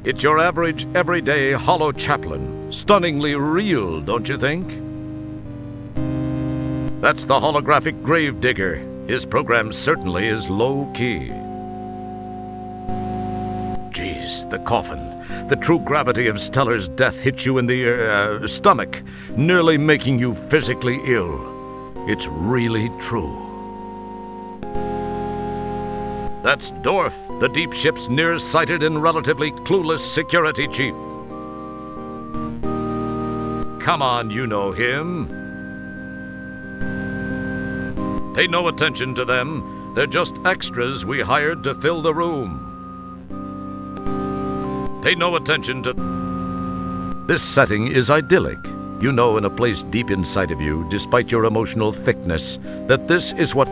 It's your average, everyday hollow chaplain. Stunningly real, don't you think? That's the holographic gravedigger. His program certainly is low-key. Geez, the coffin. The true gravity of Stellar's death hits you in the stomach, nearly making you physically ill. It's really true. That's Dorf, the deep ship's nearsighted and relatively clueless security chief. Come on, you know him. Pay no attention to them. They're just extras we hired to fill the room. Pay no attention to... This setting is idyllic. You know in a place deep inside of you, despite your emotional thickness, that this is what...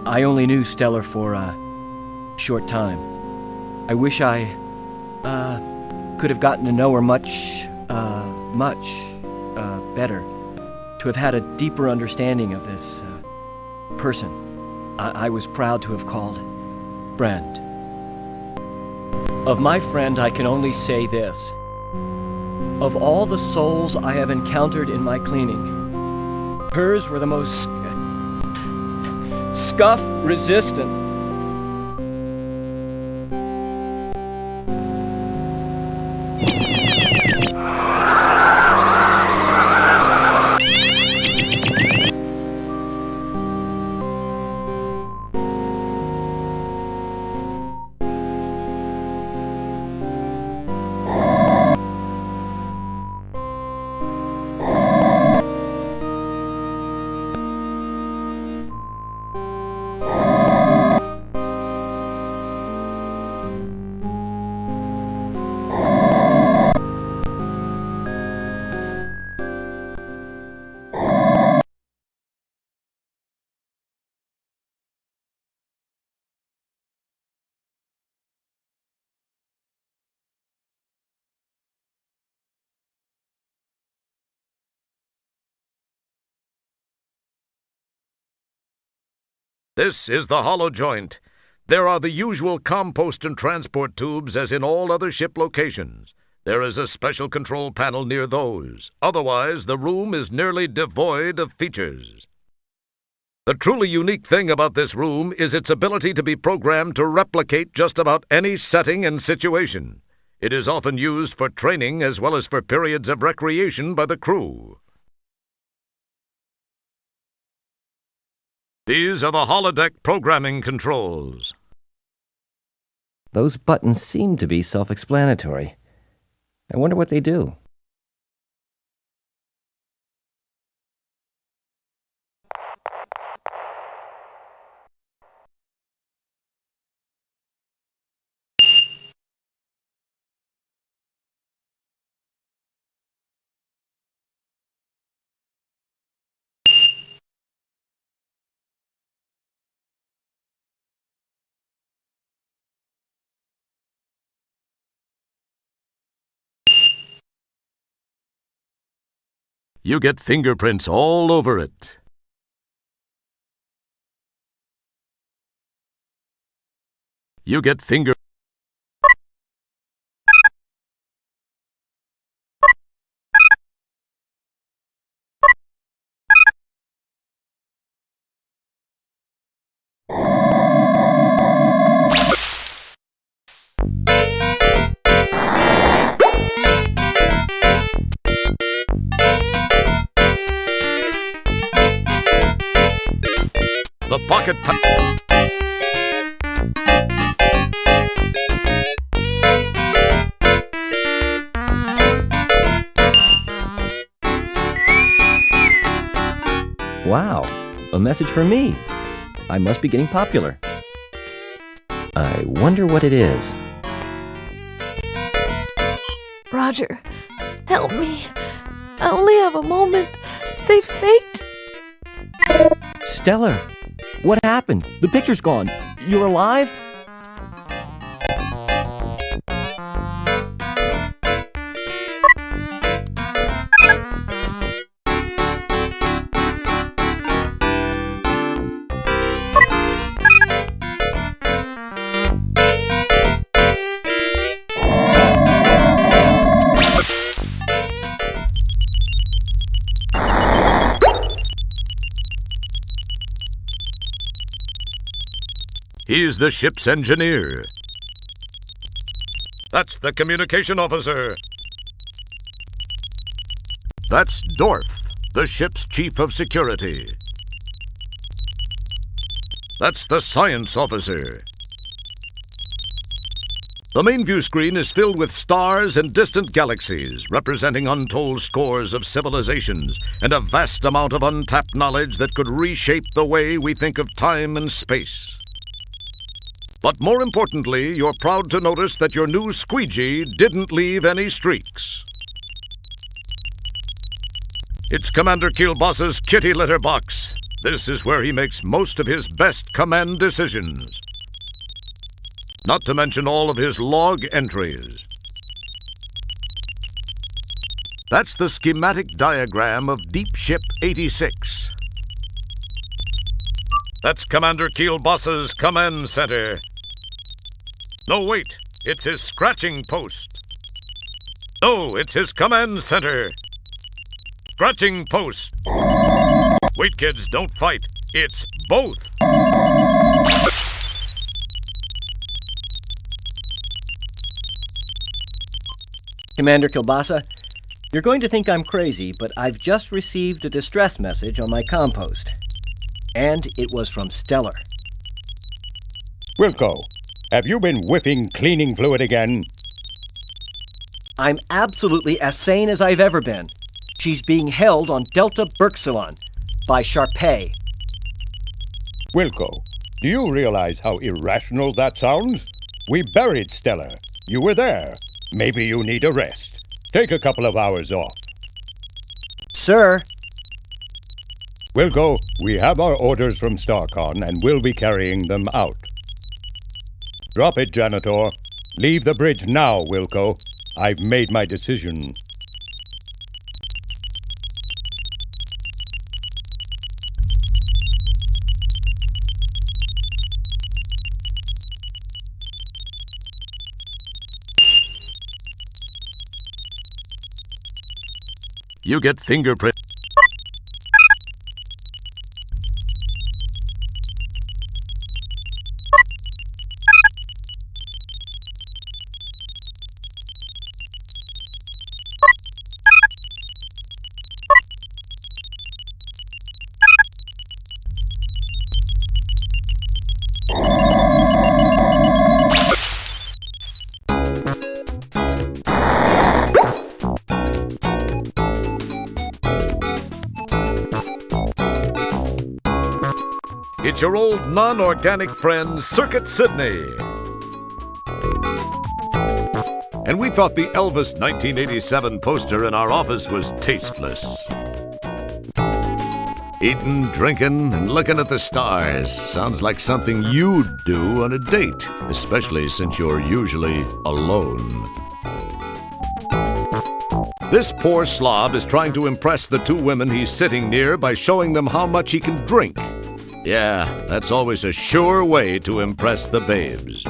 I only knew Stellar for a short time. I wish I, could have gotten to know her much better. To have had a deeper understanding of this, person I was proud to have called friend. Of my friend, I can only say this. Of all the souls I have encountered in my cleaning, hers were the most scuff-resistant. This is the hollow joint. There are the usual compost and transport tubes as in all other ship locations. There is a special control panel near those. Otherwise, the room is nearly devoid of features. The truly unique thing about this room is its ability to be programmed to replicate just about any setting and situation. It is often used for training as well as for periods of recreation by the crew. These are the holodeck programming controls. Those buttons seem to be self-explanatory. I wonder what they do. You get fingerprints all over it. You get finger... The pocket... Wow, a message for me. I must be getting popular. I wonder what it is. Roger, help me. I only have a moment. They faked. Stellar, what happened? The picture's gone. You're alive? He's the ship's engineer. That's the communication officer. That's Dorf, the ship's chief of security. That's the science officer. The main view screen is filled with stars and distant galaxies, representing untold scores of civilizations and a vast amount of untapped knowledge that could reshape the way we think of time and space. But more importantly, you're proud to notice that your new squeegee didn't leave any streaks. It's Commander Kielboss's kitty litter box. This is where he makes most of his best command decisions. Not to mention all of his log entries. That's the schematic diagram of Deep Ship 86. That's Commander Kielboss's command center. No, wait, it's his scratching post. No, it's his command center. Scratching post. Wait, kids, don't fight. It's both. Commander Kielbossa, you're going to think I'm crazy, but I've just received a distress message on my compost. And it was from Stellar. Wilco, have you been whiffing cleaning fluid again? I'm absolutely as sane as I've ever been. She's being held on Delta Berxilon by Sharpay. Wilco, do you realize how irrational that sounds? We buried Stellar. You were there. Maybe you need a rest. Take a couple of hours off. Sir! Wilco, we have our orders from StarCon and we'll be carrying them out. Drop it, Janitor. Leave the bridge now, Wilco. I've made my decision. You get fingerprint. It's your old non-organic friend, Circuit Sydney. And we thought the Elvis 1987 poster in our office was tasteless. Eating, drinking, and looking at the stars sounds like something you'd do on a date, especially since you're usually alone. This poor slob is trying to impress the two women he's sitting near by showing them how much he can drink. Yeah, that's always a sure way to impress the babes.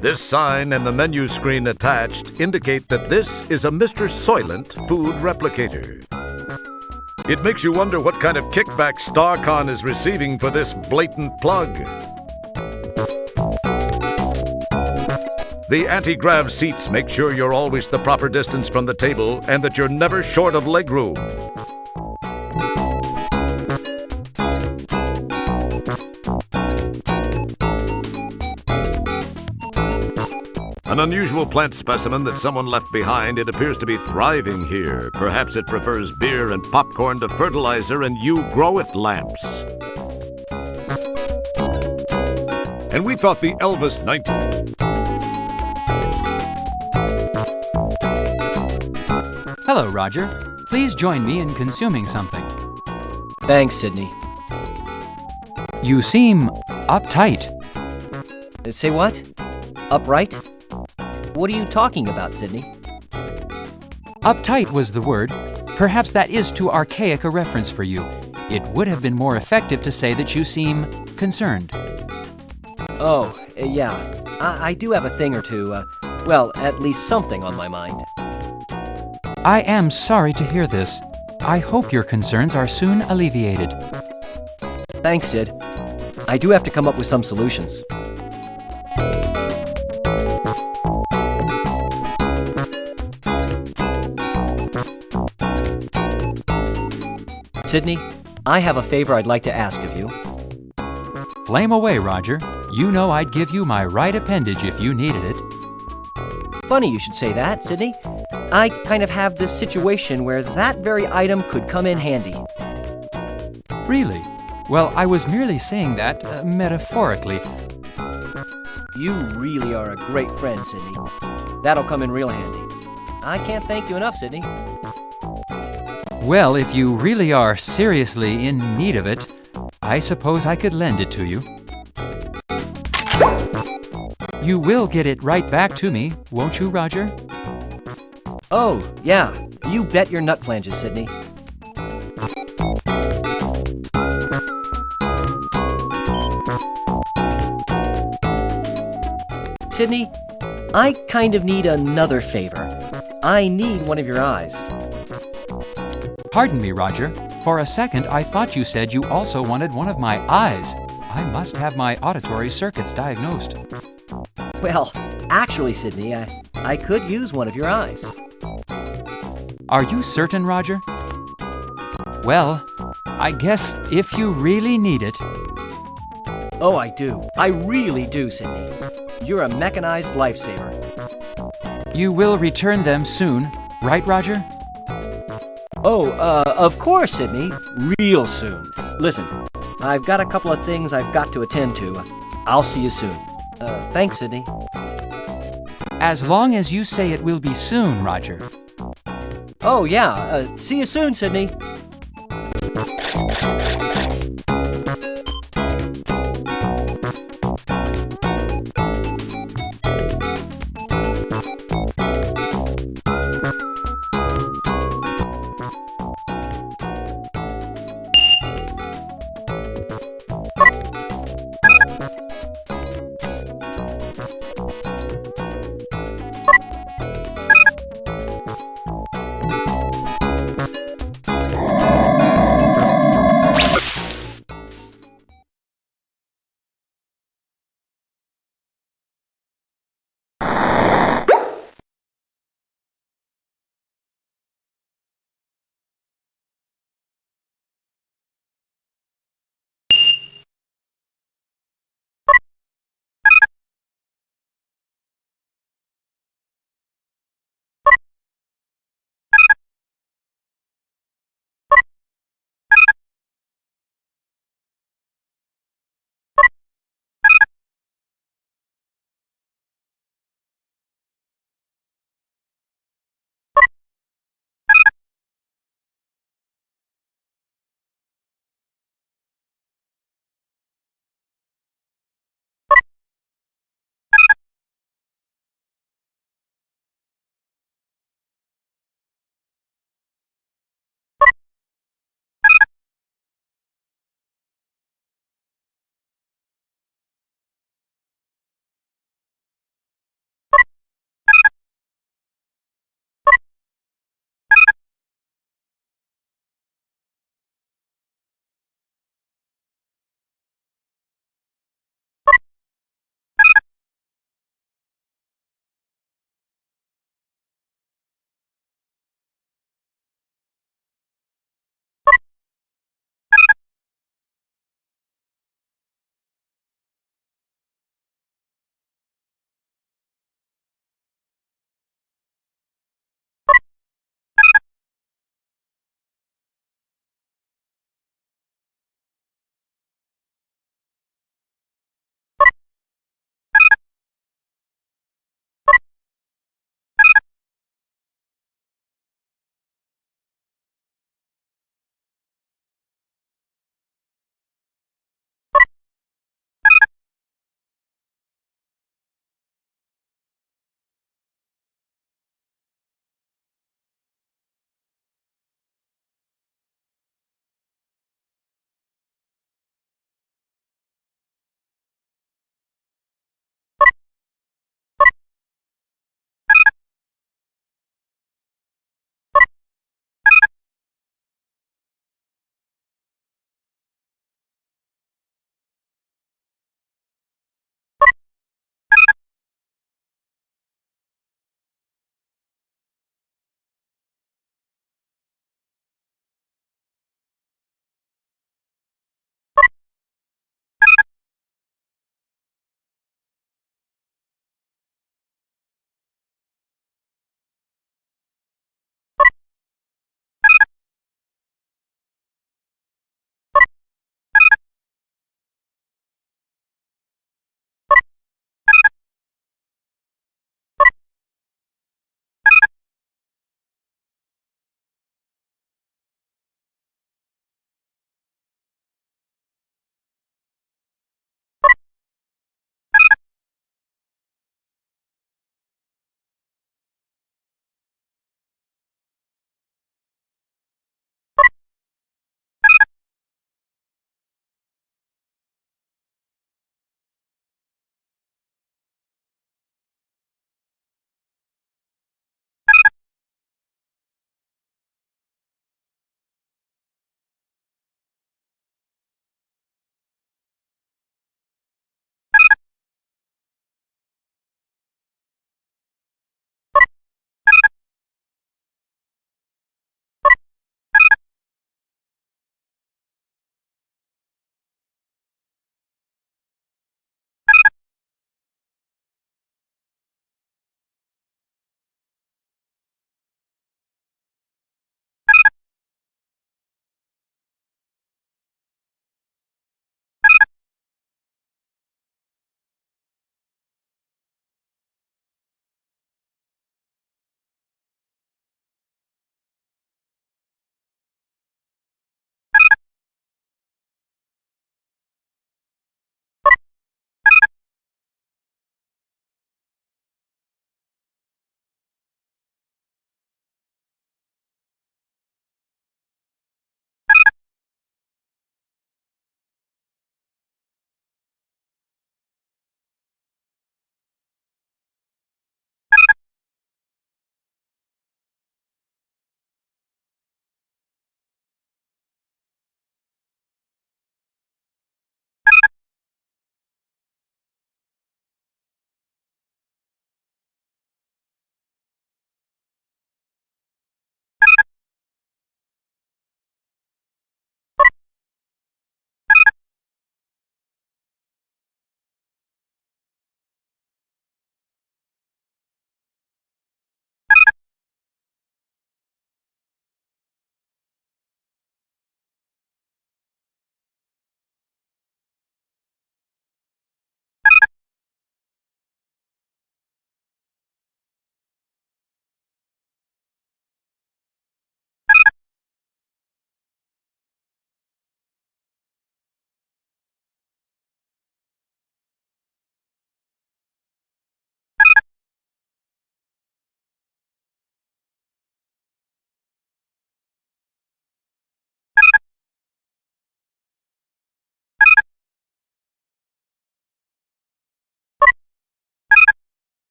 This sign and the menu screen attached indicate that this is a Mr. Soylent food replicator. It makes you wonder what kind of kickback StarCon is receiving for this blatant plug. The anti-grav seats make sure you're always the proper distance from the table and that you're never short of legroom. An unusual plant specimen that someone left behind. It appears to be thriving here. Perhaps it prefers beer and popcorn to fertilizer and you grow it lamps. And we thought the Elvis 19... Hello, Roger. Please join me in consuming something. Thanks, Sydney. You seem uptight. Say what? Upright? What are you talking about, Sydney? Uptight was the word. Perhaps that is too archaic a reference for you. It would have been more effective to say that you seem concerned. Oh, yeah. I do have a thing or two, well, at least something on my mind. I am sorry to hear this. I hope your concerns are soon alleviated. Thanks, Sid. I do have to come up with some solutions. Sydney, I have a favor I'd like to ask of you. Flame away, Roger. You know I'd give you my right appendage if you needed it. Funny you should say that, Sydney. I kind of have this situation where that very item could come in handy. Really? Well, I was merely saying that metaphorically. You really are a great friend, Sydney. That'll come in real handy. I can't thank you enough, Sydney. Well, if you really are seriously in need of it, I suppose I could lend it to you. You will get it right back to me, won't you, Roger? Oh, yeah. You bet your nut flanges, Sydney. Sydney, I kind of need another favor. I need one of your eyes. Pardon me, Roger. For a second, I thought you said you also wanted one of my eyes. I must have my auditory circuits diagnosed. Well, actually, Sydney, I could use one of your eyes. Are you certain, Roger? Well, I guess if you really need it. Oh, I do. I really do, Sydney. You're a mechanized lifesaver. You will return them soon, right, Roger? Oh, of course, Sydney. Real soon. Listen, I've got a couple of things I've got to attend to. I'll see you soon. Thanks, Sydney. As long as you say it will be soon, Roger. Oh, yeah. See you soon, Sydney.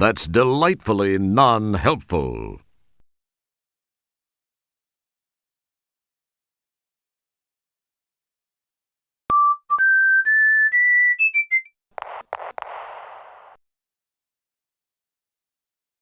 That's delightfully non-helpful.